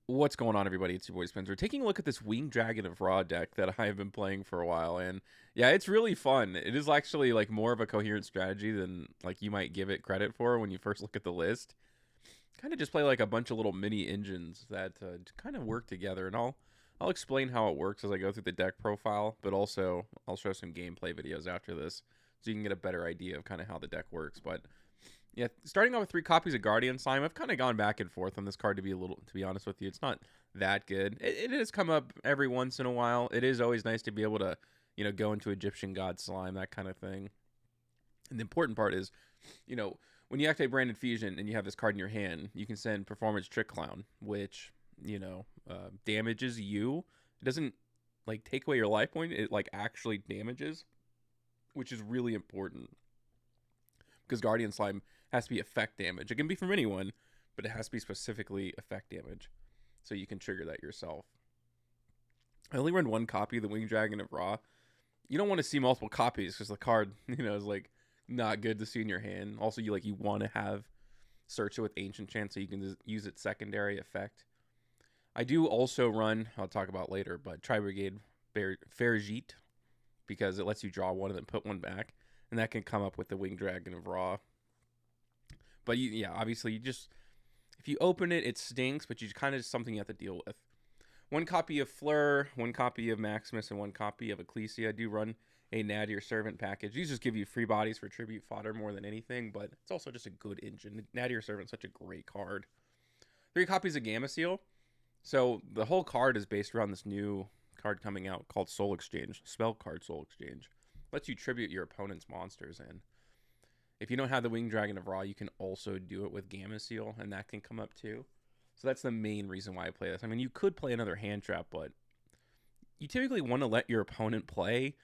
What's going on, everybody? It's your boy Spencer. Taking a look at this Winged Dragon of Raw deck that I have been playing for a while, and yeah, it's really fun. It is actually like more of a coherent strategy than like you might give it credit for when you first look at the list. Kind of just play like a bunch of little mini engines that kind of work together, and I'll explain how it works as I go through the deck profile, but also I'll show some gameplay videos after this so you can get a better idea of kind of how the deck works. But yeah, starting off with 3 copies of Guardian Slime, I've kind of gone back and forth on this card to be honest with you. It's not that good. It has come up every once in a while. It is always nice to be able to, go into Egyptian God Slime, that kind of thing. And the important part is, when you activate Branded Fusion and you have this card in your hand, you can send Performance Trick Clown, which, damages you. It doesn't, like, take away your life point. It, like, actually damages, which is really important because Guardian Slime has to be effect damage. It can be from anyone, but it has to be specifically effect damage. So you can trigger that yourself. I only run 1 copy of the Winged Dragon of Ra. You don't want to see multiple copies because the card, is like not good to see in your hand. Also, you want to have search it with Ancient Chant so you can use its secondary effect. I do also run, I'll talk about later, but Tri Brigade Ferjit because it lets you draw one and then put one back, and that can come up with the Winged Dragon of Ra. But obviously, if you open it, it stinks, but you kind of just something you have to deal with. 1 copy of Fleur, 1 copy of Maximus, and 1 copy of Ecclesia. I do run a Nadir Servant package. These just give you free bodies for tribute fodder more than anything, but it's also just a good engine. Nadir Servant's such a great card. 3 copies of Gamma Seal. So the whole card is based around this new card coming out called Soul Exchange, spell card Soul Exchange. Lets you tribute your opponent's monsters, and if you don't have the Winged Dragon of Ra, you can also do it with Gamma Seal, and that can come up too. So that's the main reason why I play this. I mean, you could play another hand trap, but you typically want to let your opponent play,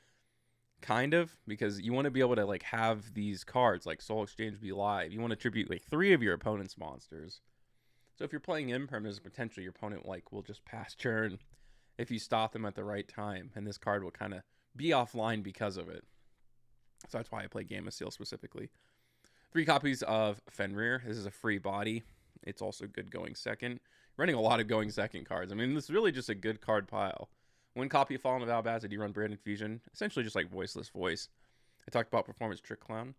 kind of, because you want to be able to like have these cards like Soul Exchange be live. You want to tribute like 3 of your opponent's monsters. So if you're playing impermanence, potentially your opponent will just pass turn if you stop them at the right time, and this card will kind of be offline because of it. So that's why I play Gamma Seal specifically. 3 copies of Fenrir. This is a free body. It's also good going second. Running a lot of going second cards. I mean, this is really just a good card pile. 1 copy of Fallen of Albaz. I do run Branded Fusion. Essentially just like Voiceless Voice. I talked about Performance Trick Clown.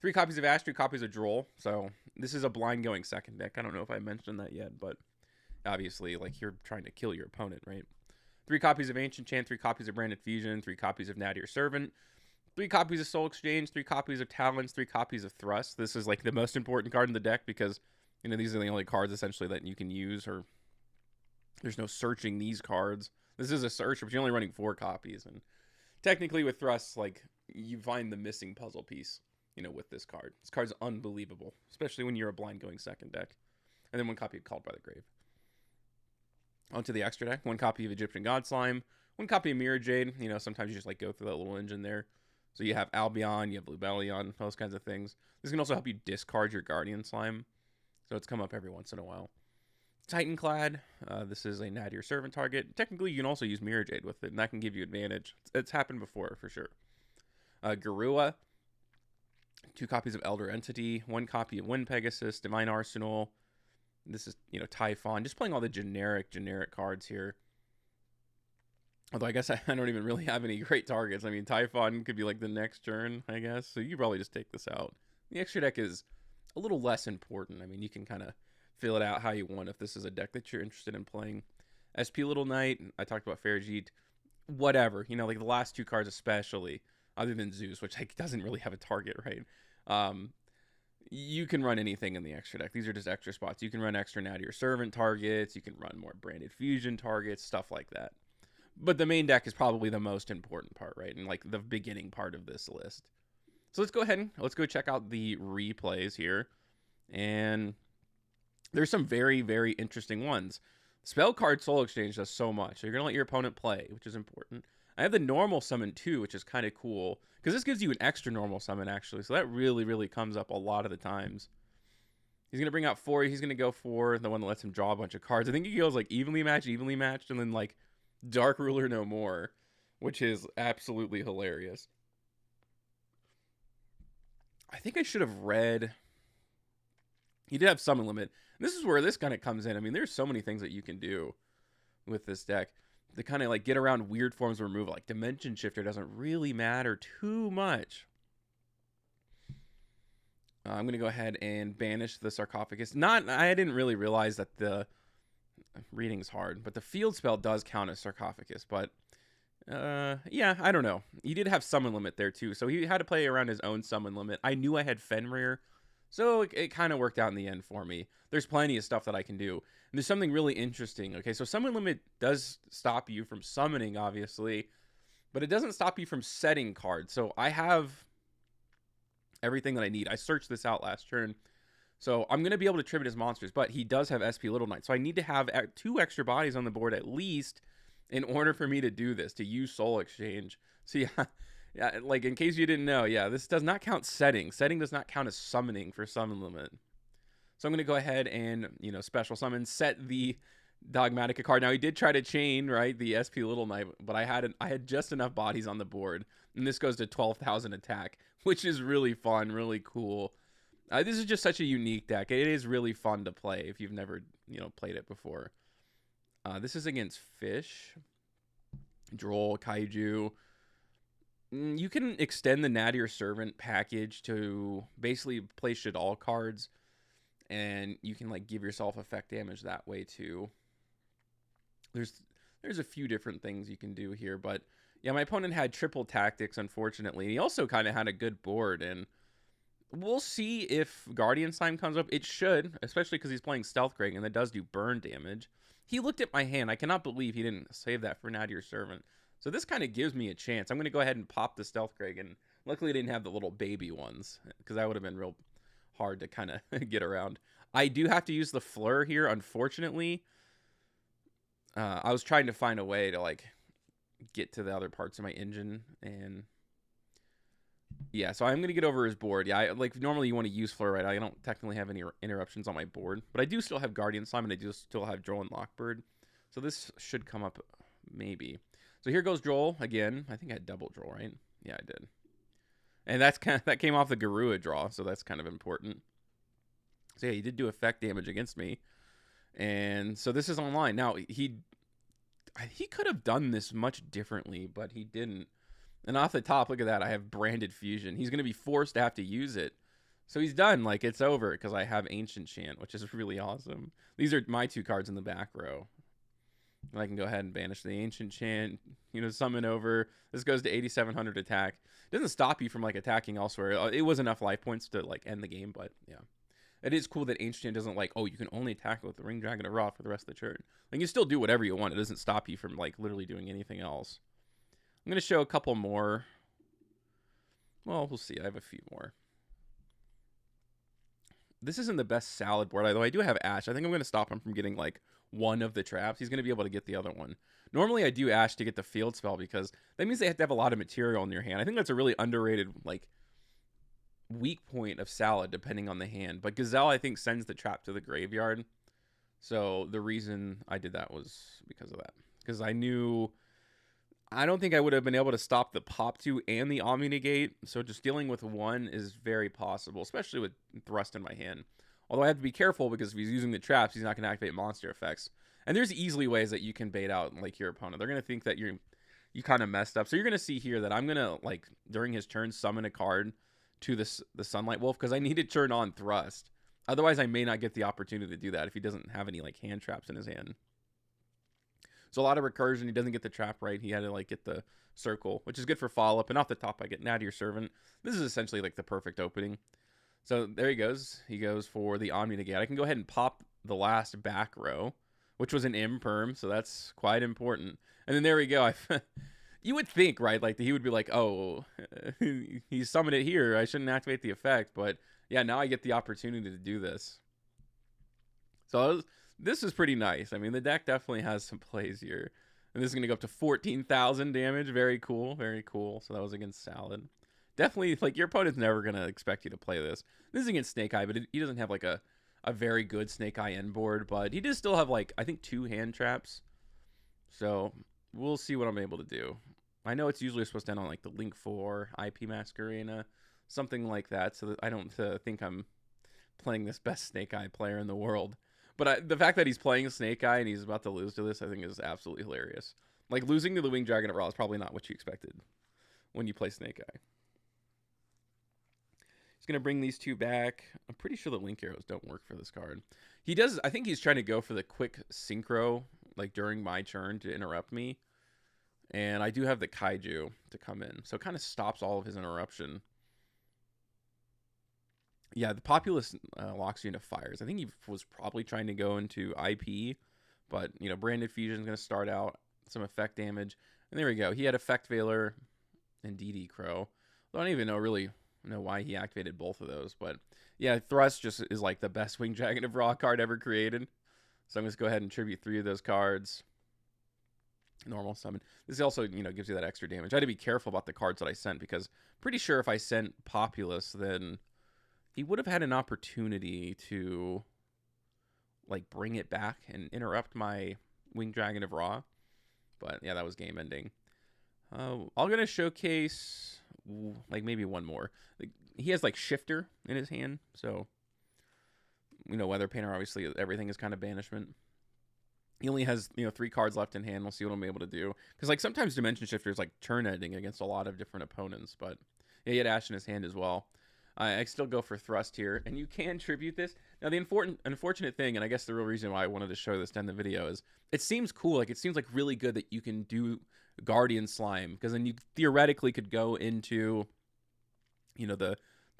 3 copies of Ash, 3 copies of Droll. So this is a blind going second deck. I don't know if I mentioned that yet, but obviously, like, you're trying to kill your opponent, right? 3 copies of Ancient Chant, 3 copies of Branded Fusion, 3 copies of Nadir Servant. 3 copies of Soul Exchange, 3 copies of Talons, 3 copies of Thrust. This is like the most important card in the deck because, these are the only cards essentially that you can use, or there's no searching these cards. This is a search, but you're only running 4 copies. And technically with Thrust, like, you find the missing puzzle piece, with this card. This card's unbelievable, especially when you're a blind going second deck. And then 1 copy of Called by the Grave. Onto the extra deck. 1 copy of Egyptian God Slime. 1 copy of Mirror Jade. Sometimes you just like go through that little engine there. So you have Albion, you have Lubellion, those kinds of things. This can also help you discard your Guardian Slime. So it's come up every once in a while. Titanclad. This is a Nadir Servant target. Technically, you can also use Mirror Jade with it, and that can give you advantage. It's happened before, for sure. Garua. 2 copies of Elder Entity. 1 copy of Wind Pegasus, Divine Arsenal. This is, Typhon. Just playing all the generic cards here. Although I guess I don't even really have any great targets. I mean, Typhon could be like the next turn, I guess. So you probably just take this out. The extra deck is a little less important. I mean, you can kind of fill it out how you want if this is a deck that you're interested in playing. SP Little Knight, I talked about Ferjit, whatever. Like the last 2 cards especially, other than Zeus, which like doesn't really have a target, right? You can run anything in the extra deck. These are just extra spots. You can run extra Nadir Servant targets. You can run more Branded Fusion targets, stuff like that. But the main deck is probably the most important part, right? And like the beginning part of this list. So let's go ahead and let's go check out the replays here. And there's some very, very interesting ones. Spell card Soul Exchange does so much. So you're going to let your opponent play, which is important. I have the normal summon too, which is kind of cool. Because this gives you an extra normal summon, actually. So that really, really comes up a lot of the times. He's going to bring out 4. He's going to go for the one that lets him draw a bunch of cards. I think he goes like evenly matched, and then like Dark Ruler no more, which is absolutely hilarious. I think I should have read. He did have summon limit. This is where this kind of comes in. I mean, there's so many things that you can do with this deck to kind of like get around weird forms of removal. Like Dimension Shifter doesn't really matter too much. I'm going to go ahead and banish the Sarcophagus. I didn't really realize that the reading's hard, but the field spell does count as Sarcophagus. But yeah, I don't know. He did have summon limit there too, so he had to play around his own summon limit. I knew I had Fenrir, so it kind of worked out in the end for me. There's plenty of stuff that I can do. And there's something really interesting. Okay, so summon limit does stop you from summoning, obviously, but it doesn't stop you from setting cards. So I have everything that I need. I searched this out last turn. So I'm going to be able to tribute his monsters, but he does have SP Little Knight. So I need to have 2 extra bodies on the board at least in order for me to do this, to use Soul Exchange. So yeah, yeah, like in case you didn't know, yeah, this does not count setting. Setting does not count as summoning for summon limit. So I'm going to go ahead and, special summon, set the Dogmatica card. Now he did try to chain, right, the SP Little Knight, but I had just enough bodies on the board, and this goes to 12,000 attack, which is really fun, really cool. This is just such a unique deck. It is really fun to play if you've never, played it before. This is against Fish, Droll, Kaiju. You can extend the Nadir Servant package to basically play Shadal cards, and you can like give yourself effect damage that way too. There's a few different things you can do here, but yeah, my opponent had triple tactics, unfortunately. He also kind of had a good board, and we'll see if Guardian Slime comes up. It should, especially because he's playing Stealth Greg, and that does do burn damage. He looked at my hand. I cannot believe he didn't save that for Nadir Servant. So this kind of gives me a chance. I'm going to go ahead and pop the Stealth Greg, and luckily I didn't have the little baby ones, because that would have been real hard to kind of get around. I do have to use the Fleur here, unfortunately. I was trying to find a way to like get to the other parts of my engine, and yeah, so I'm going to get over his board. Yeah, normally you want to use Fleur, right? I don't technically have any interruptions on my board, but I do still have Guardian Slime, and I do still have Droll and Lockbird. So this should come up, maybe. So here goes Droll again. I think I had double Droll, right? Yeah, I did. And that came off the Garua draw, so that's kind of important. So yeah, he did do effect damage against me. And so this is online. Now, he could have done this much differently, but he didn't. And off the top, look at that. I have Branded Fusion. He's going to be forced to have to use it. So he's done. Like, it's over because I have Ancient Chant, which is really awesome. These are my 2 cards in the back row. And I can go ahead and banish the Ancient Chant, summon over. This goes to 8,700 attack. It doesn't stop you from, like, attacking elsewhere. It was enough life points to, like, end the game, but, yeah. It is cool that Ancient Chant doesn't, like, oh, you can only attack with the Ring Dragon of Ra for the rest of the turn. Like, you still do whatever you want. It doesn't stop you from, like, literally doing anything else. I'm going to show a couple more. Well, we'll see. I have a few more. This isn't the best salad board, although I do have Ash. I think I'm going to stop him from getting, like, one of the traps. He's going to be able to get the other one. Normally, I do Ash to get the field spell because that means they have to have a lot of material in your hand. I think that's a really underrated, like, weak point of Salad, depending on the hand. But Gazelle, I think, sends the trap to the graveyard. So the reason I did that was because of that. Because I don't think I would have been able to stop the Pop 2 and the Omni Negate. So just dealing with one is very possible, especially with Thrust in my hand. Although I have to be careful because if he's using the traps, he's not going to activate monster effects. And there's easily ways that you can bait out like your opponent. They're going to think that you kind of messed up. So you're going to see here that I'm going to, like, during his turn, summon a card to the Sunlight Wolf because I need to turn on Thrust. Otherwise, I may not get the opportunity to do that if he doesn't have any, like, hand traps in his hand. So a lot of recursion. He doesn't get the trap right. He had to, like, get the circle, which is good for follow-up. And off the top, I get Nadir Servant. This is essentially, like, the perfect opening. So there he goes. He goes for the Omni Negate. I can go ahead and pop the last back row, which was an imperm, so that's quite important. And then there we go. You would think, right, like he would be like, oh, he summoned it here. I shouldn't activate the effect. But yeah, now I get the opportunity to do this. So this is pretty nice. I mean, the deck definitely has some plays here. And this is going to go up to 14,000 damage. Very cool. Very cool. So that was against Salad. Definitely, like, your opponent's never going to expect you to play this. This is against Snake Eye, but he doesn't have, like, a very good Snake Eye end board. But he does still have, like, I think 2 hand traps. So we'll see what I'm able to do. I know it's usually supposed to end on, like, the Link 4, IP Masquerena, something like that. So that I don't think I'm playing this best Snake Eye player in the world. But the fact that he's playing Snake Eye and he's about to lose to this, I think is absolutely hilarious. Like, losing to the Winged Dragon at Raw is probably not what you expected when you play Snake Eye. He's going to bring these two back. I'm pretty sure the Link arrows don't work for this card. He does. I think he's trying to go for the quick synchro, like during my turn to interrupt me. And I do have the Kaiju to come in. So it kind of stops all of his interruption. Yeah, the Populace locks you into fires. I think he was probably trying to go into IP. But, you know, Branded Fusion is going to start out. Some effect damage. And there we go. He had Effect Veiler and DD Crow. I don't even really know why he activated both of those. But, yeah, Thurst just is like the best Winged Dragon of Raw card ever created. So I'm going to go ahead and tribute 3 of those cards. Normal summon. This also, you know, gives you that extra damage. I had to be careful about the cards that I sent because pretty sure if I sent Populace, then he would have had an opportunity to, like, bring it back and interrupt my Winged Dragon of Raw. But, yeah, that was game ending. I'm going to showcase, like, maybe one more. Like, he has, like, Shifter in his hand. So, you know, Weather Painter, obviously, everything is kind of banishment. He only has, you know, 3 cards left in hand. We'll see what I'm able to do. Because, like, sometimes Dimension Shifter is, like, turn-ending against a lot of different opponents. But, yeah, he had Ash in his hand as well. I still go for Thurst here. And you can tribute this. Now, the unfortunate thing, and I guess the real reason why I wanted to show this to end the video is it seems cool. Like, it seems, like, really good that you can do Guardian Slime. Because then you theoretically could go into, you know, the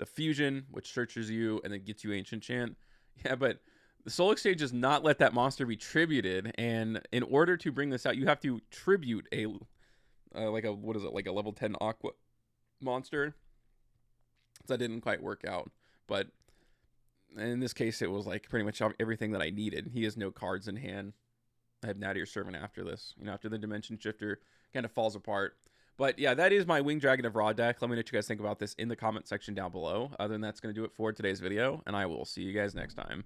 Fusion, which searches you and then gets you Ancient Chant. Yeah, but the Soul Exchange does not let that monster be tributed, and in order to bring this out, you have to tribute a like a level 10 Aqua monster. So that didn't quite work out, but in this case, it was like pretty much everything that I needed. He has no cards in hand. I have Nadir Servant after this. You know, after the Dimension Shifter kind of falls apart. But yeah, that is my Winged Dragon of Raw deck. Let me know what you guys think about this in the comment section down below. Other than that, that's going to do it for today's video, and I will see you guys next time.